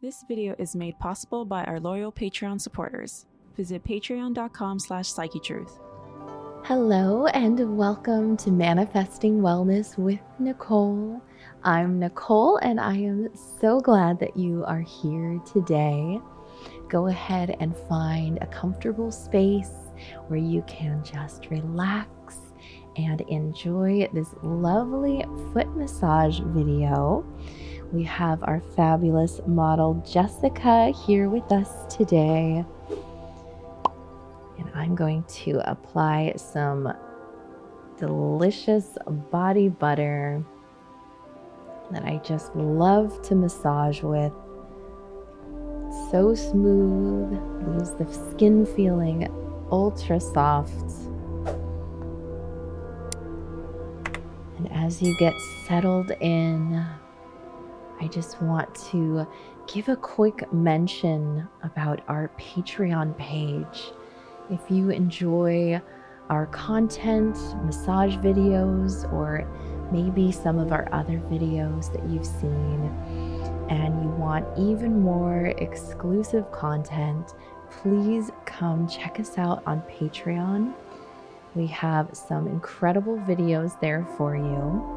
This video is made possible by our loyal Patreon supporters. Visit patreon.com/psychetruth. Hello and welcome to Manifesting Wellness with Nicole. I'm Nicole and I am so glad that you are here today. Go ahead and find a comfortable space where you can just relax and enjoy this lovely foot massage video. We have our fabulous model Jessica here with us today. And I'm going to apply some delicious body butter that I just love to massage with. It's so smooth, leaves the skin feeling ultra soft. And as you get settled in, I just want to give a quick mention about our Patreon page. If you enjoy our content, massage videos, or maybe some of our other videos that you've seen, and you want even more exclusive content, please come check us out on Patreon. We have some incredible videos there for you.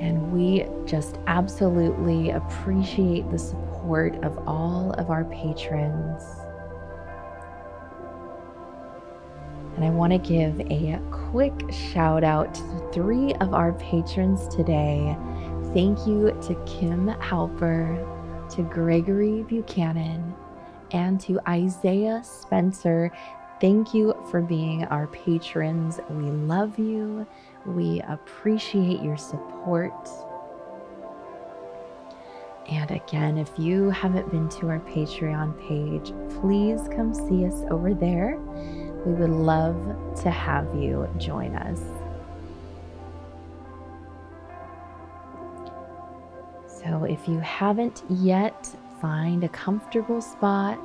And we just absolutely appreciate the support of all of our patrons. And I want to give a quick shout out to 3 of our patrons today. Thank you to Kim Halper, to Gregory Buchanan, and to Isaiah Spencer. Thank you for being our patrons. We love you. We appreciate your support. And again, if you haven't been to our Patreon page, please come see us over there. We would love to have you join us. So if you haven't yet, find a comfortable spot.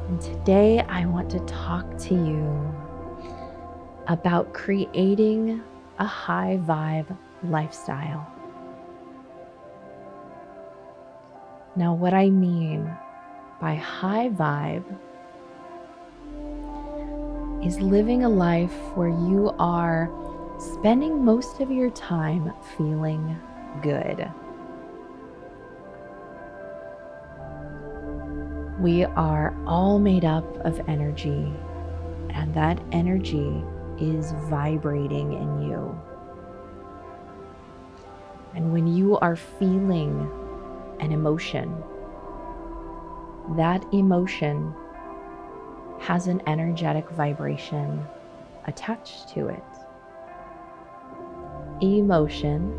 And today I want to talk to you about creating a high vibe lifestyle. Now, what I mean by high vibe is living a life where you are spending most of your time feeling good. We are all made up of energy, and that energy is vibrating in you. And when you are feeling an emotion, that emotion has an energetic vibration attached to it. Emotion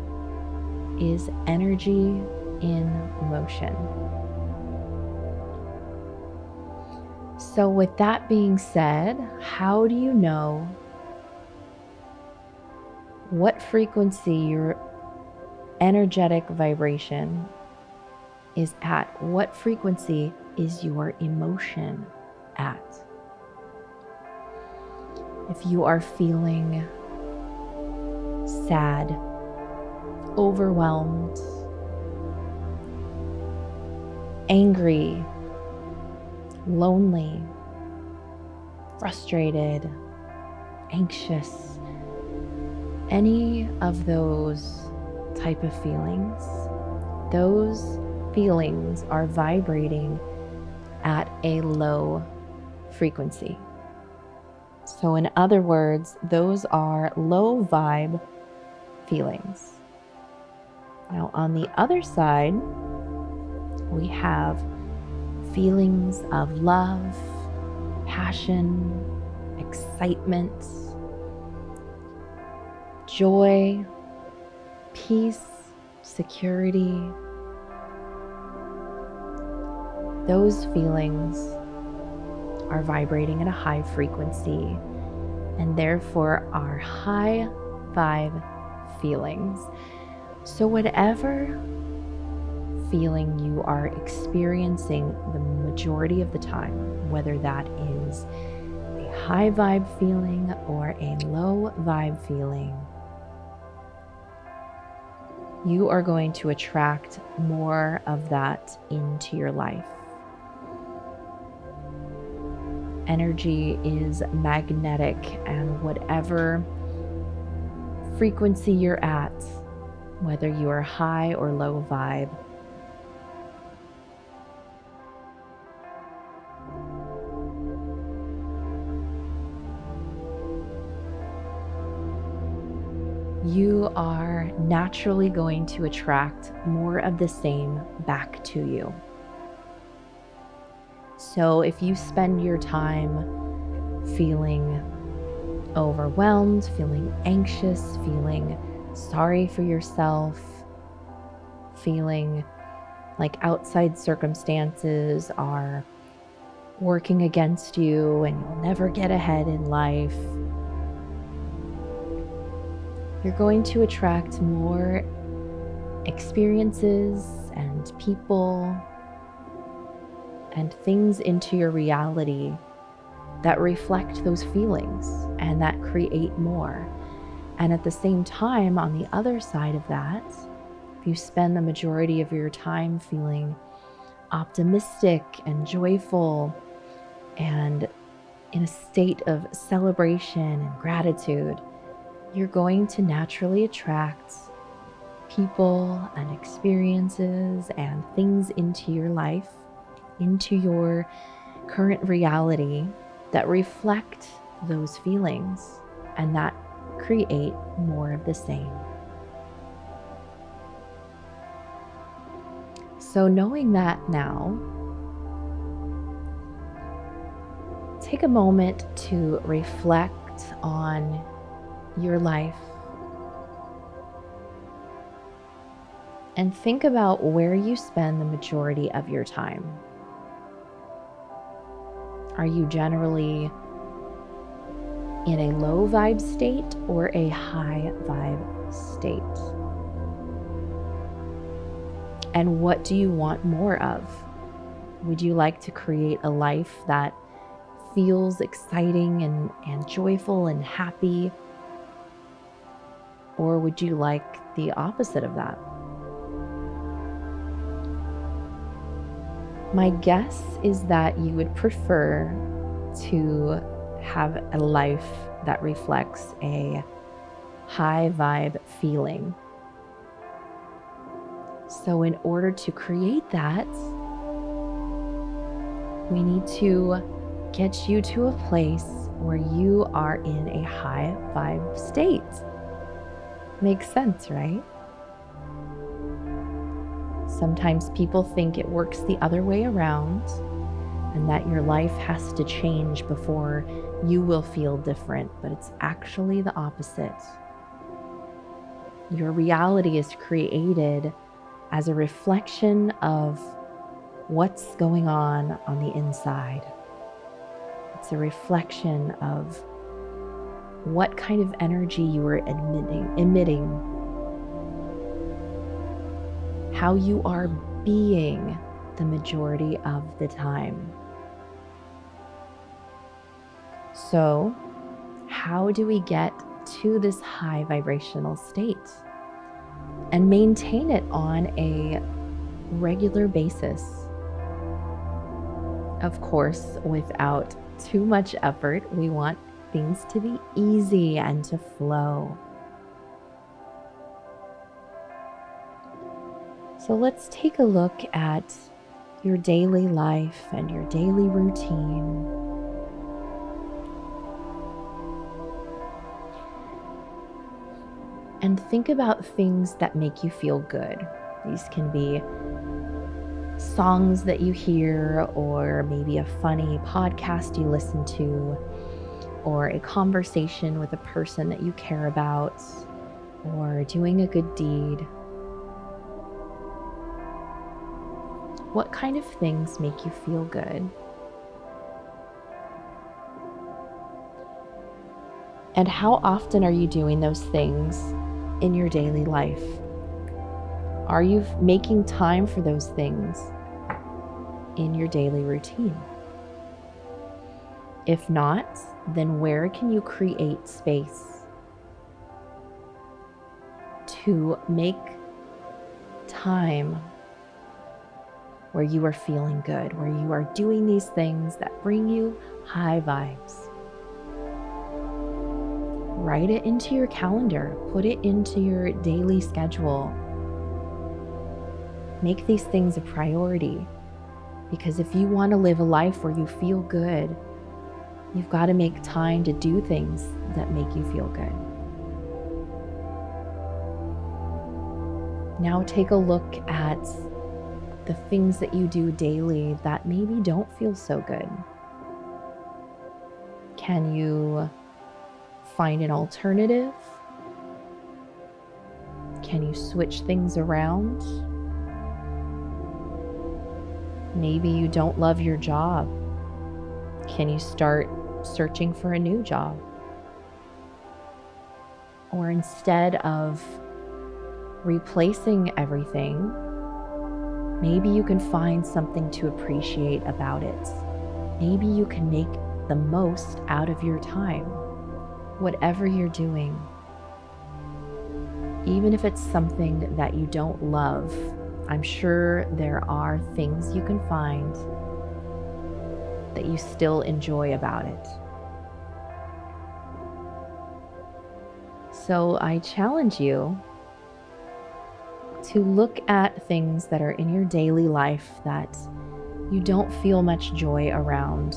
is energy in motion. So with that being said, how do you know what frequency your energetic vibration is at? What frequency is your emotion at? If you are feeling sad, overwhelmed, angry, lonely, frustrated, anxious, any of those type of feelings, those feelings are vibrating at a low frequency. So in other words, those are low vibe feelings. Now on the other side, we have feelings of love, passion, excitement, joy, peace, security. Those feelings are vibrating at a high frequency and therefore are high vibe feelings. So whatever feeling you are experiencing the majority of the time, whether that is a high vibe feeling or a low vibe feeling, you are going to attract more of that into your life. Energy is magnetic, and whatever frequency you're at, whether you are high or low vibe, you are naturally going to attract more of the same back to you. So if you spend your time feeling overwhelmed, feeling anxious, feeling sorry for yourself, feeling like outside circumstances are working against you and you'll never get ahead in life, you're going to attract more experiences and people and things into your reality that reflect those feelings and that create more. And at the same time, on the other side of that, if you spend the majority of your time feeling optimistic and joyful and in a state of celebration and gratitude, you're going to naturally attract people and experiences and things into your life, into your current reality that reflect those feelings and that create more of the same. So knowing that now, take a moment to reflect on your life and think about where you spend the majority of your time. Are you generally in a low vibe state or a high vibe state? And what do you want more of? Would you like to create a life that feels exciting and joyful and happy? Or would you like the opposite of that? My guess is that you would prefer to have a life that reflects a high vibe feeling. So in order to create that, we need to get you to a place where you are in a high vibe state. Makes sense, right? Sometimes people think it works the other way around and that your life has to change before you will feel different, but it's actually the opposite. Your reality is created as a reflection of what's going on the inside. It's a reflection of what kind of energy you are emitting, how you are being the majority of the time. So, how do we get to this high vibrational state and maintain it on a regular basis? Of course, without too much effort. We want things to be easy and to flow. So let's take a look at your daily life and your daily routine. And think about things that make you feel good. These can be songs that you hear, or maybe a funny podcast you listen to, or a conversation with a person that you care about, or doing a good deed. What kind of things make you feel good? And how often are you doing those things in your daily life? Are you making time for those things in your daily routine? If not, then where can you create space to make time where you are feeling good, where you are doing these things that bring you high vibes? Write it into your calendar, put it into your daily schedule. Make these things a priority, because if you want to live a life where you feel good, you've got to make time to do things that make you feel good. Now take a look at the things that you do daily that maybe don't feel so good. Can you find an alternative? Can you switch things around? Maybe you don't love your job. Can you start searching for a new job? Or instead of replacing everything, maybe you can find something to appreciate about it. Maybe you can make the most out of your time, whatever you're doing. Even if it's something that you don't love, I'm sure there are things you can find that you still enjoy about it. So I challenge you to look at things that are in your daily life that you don't feel much joy around,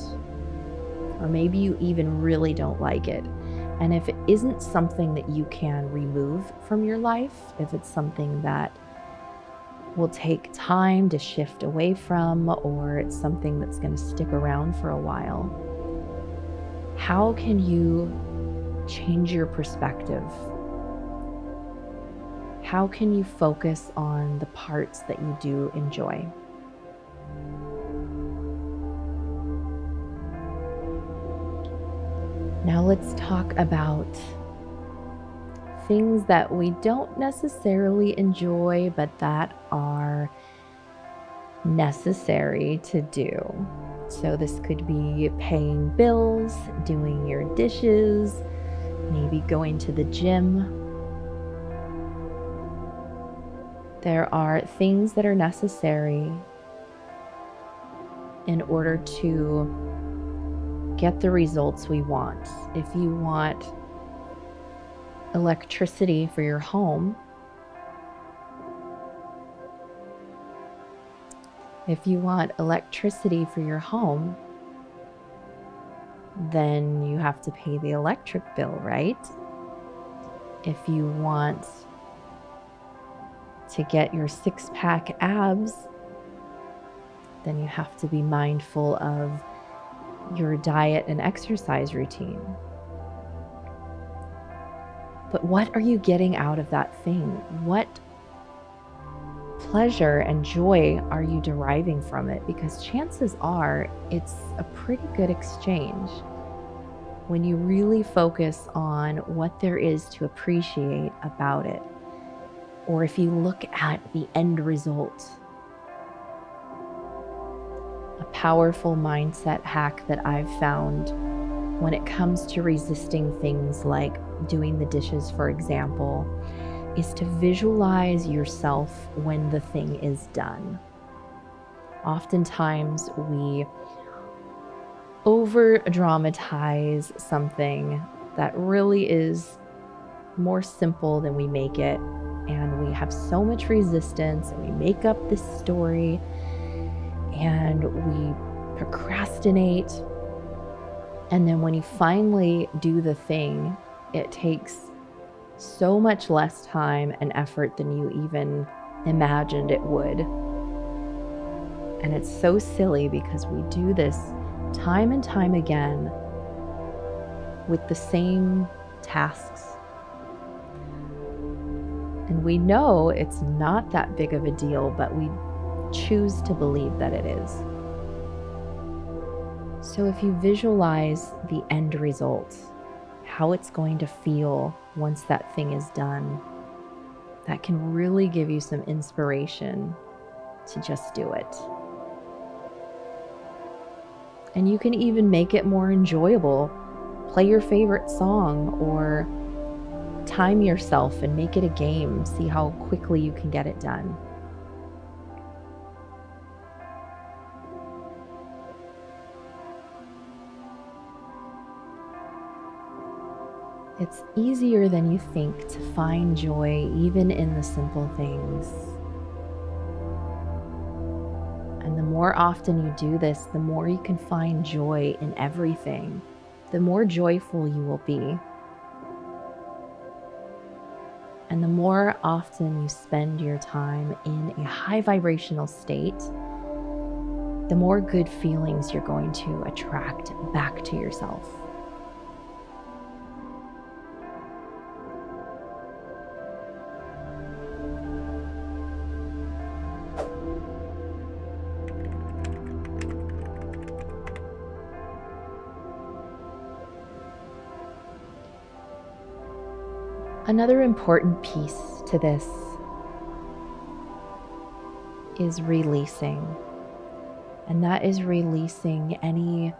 or maybe you even really don't like it. And if it isn't something that you can remove from your life, if it's something that will take time to shift away from, or it's something that's going to stick around for a while, how can you change your perspective? How can you focus on the parts that you do enjoy? Now let's talk about things that we don't necessarily enjoy, but that are necessary to do. So this could be paying bills, doing your dishes, maybe going to the gym. There are things that are necessary in order to get the results we want. If you want electricity for your home, then you have to pay the electric bill, right? If you want to get your six-pack abs, then you have to be mindful of your diet and exercise routine. But what are you getting out of that thing? What pleasure and joy are you deriving from it? Because chances are it's a pretty good exchange when you really focus on what there is to appreciate about it. Or if you look at the end result. A powerful mindset hack that I've found when it comes to resisting things like doing the dishes, for example, is to visualize yourself when the thing is done. Oftentimes we over-dramatize something that really is more simple than we make it. And we have so much resistance, and we make up this story, and we procrastinate. And then when you finally do the thing, it takes so much less time and effort than you even imagined it would. And it's so silly because we do this time and time again with the same tasks. And we know it's not that big of a deal, but we choose to believe that it is. So if you visualize the end result, how it's going to feel once that thing is done, that can really give you some inspiration to just do it. And you can even make it more enjoyable play your favorite song or time yourself and make it a game. See how quickly you can get it done. It's easier than you think to find joy even in the simple things. And the more often you do this, the more you can find joy in everything, the more joyful you will be. And the more often you spend your time in a high vibrational state, the more good feelings you're going to attract back to yourself. Another important piece to this is releasing, and that is releasing any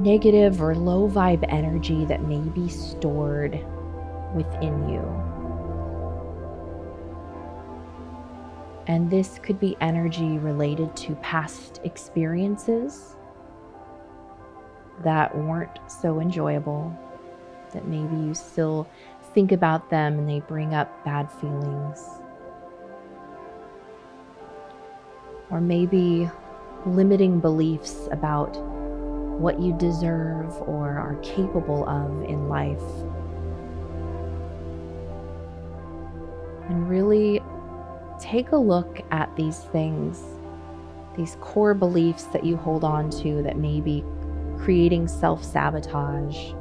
negative or low vibe energy that may be stored within you. And this could be energy related to past experiences that weren't so enjoyable, that maybe you still think about them and they bring up bad feelings. Or maybe limiting beliefs about what you deserve or are capable of in life. And really take a look at these things, these core beliefs that you hold on to that may be creating self-sabotage,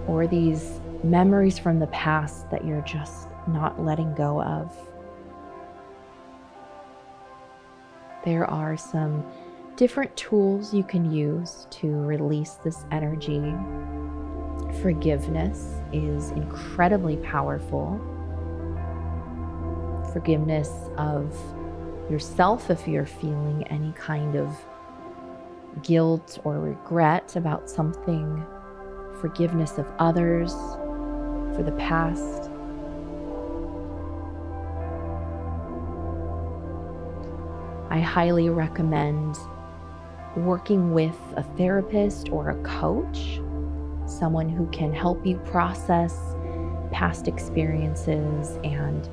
or these memories from the past that you're just not letting go of. There are some different tools you can use to release this energy. Forgiveness is incredibly powerful. Forgiveness of yourself if you're feeling any kind of guilt or regret about something. Forgiveness of others for the past. I highly recommend working with a therapist or a coach, someone who can help you process past experiences and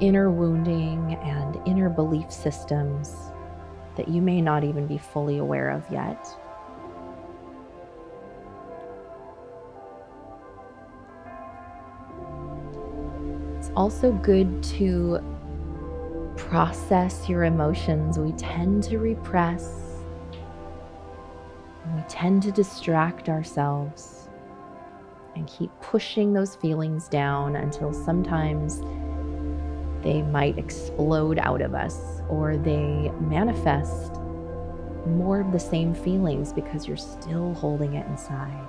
inner wounding and inner belief systems that you may not even be fully aware of yet. It's also good to process your emotions. We tend to repress, and we tend to distract ourselves and keep pushing those feelings down until sometimes they might explode out of us, or they manifest more of the same feelings because you're still holding it inside.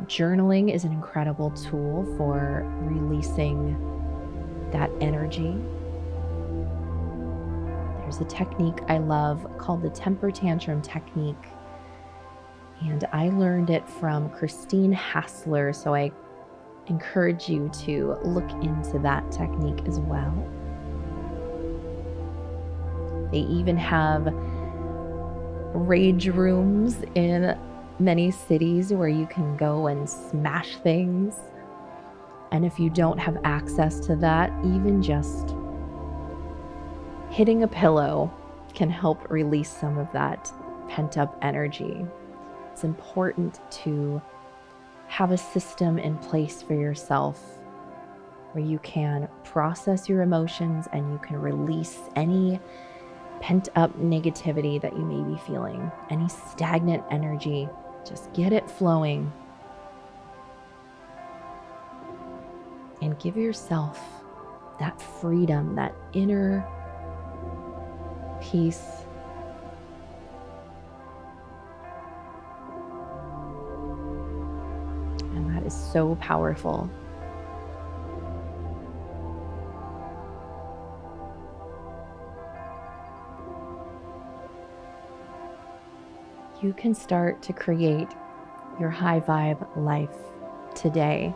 Journaling is an incredible tool for releasing that energy. There's a technique I love called the temper tantrum technique, and I learned it from Christine Hassler, so I encourage you to look into that technique as well. They even have rage rooms in many cities where you can go and smash things. And if you don't have access to that, even just hitting a pillow can help release some of that pent-up energy. It's important to have a system in place for yourself where you can process your emotions and you can release any pent-up negativity that you may be feeling, any stagnant energy. Just get it flowing and give yourself that freedom, that inner peace. And that is so powerful. you can start to create your high vibe life today.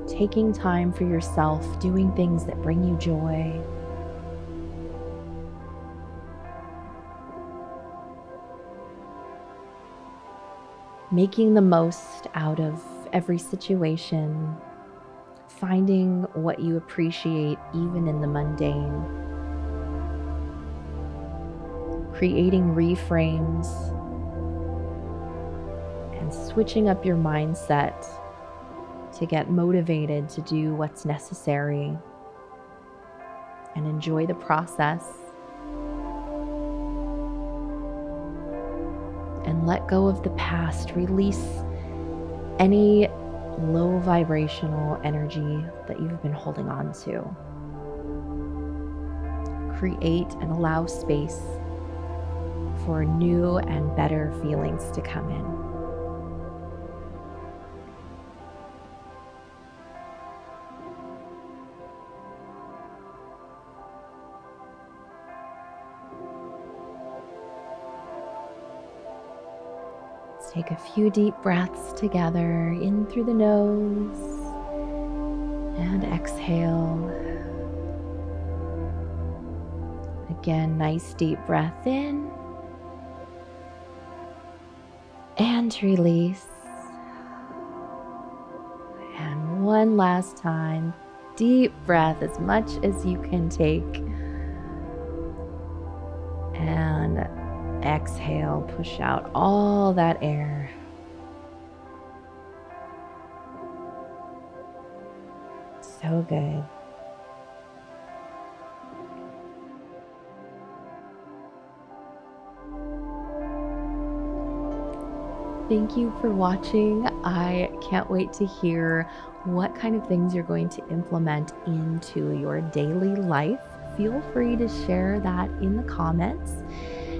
Taking time for yourself, doing things that bring you joy. Making the most out of every situation. Finding what you appreciate even in the mundane. Creating reframes and switching up your mindset to get motivated to do what's necessary and enjoy the process. And let go of the past. Release any low vibrational energy that you've been holding on to. Create and allow space for new and better feelings to come in. Let's take a few deep breaths together, in through the nose and exhale. Again, nice deep breath in and release. And one last time, deep breath as much as you can take. And exhale, push out all that air. So good. Thank you for watching. I can't wait to hear what kind of things you're going to implement into your daily life. Feel free to share that in the comments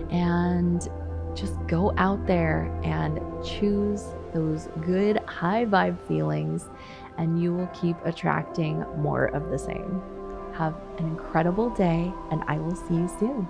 and just go out there and choose those good high vibe feelings, and you will keep attracting more of the same. Have an incredible day, and I will see you soon.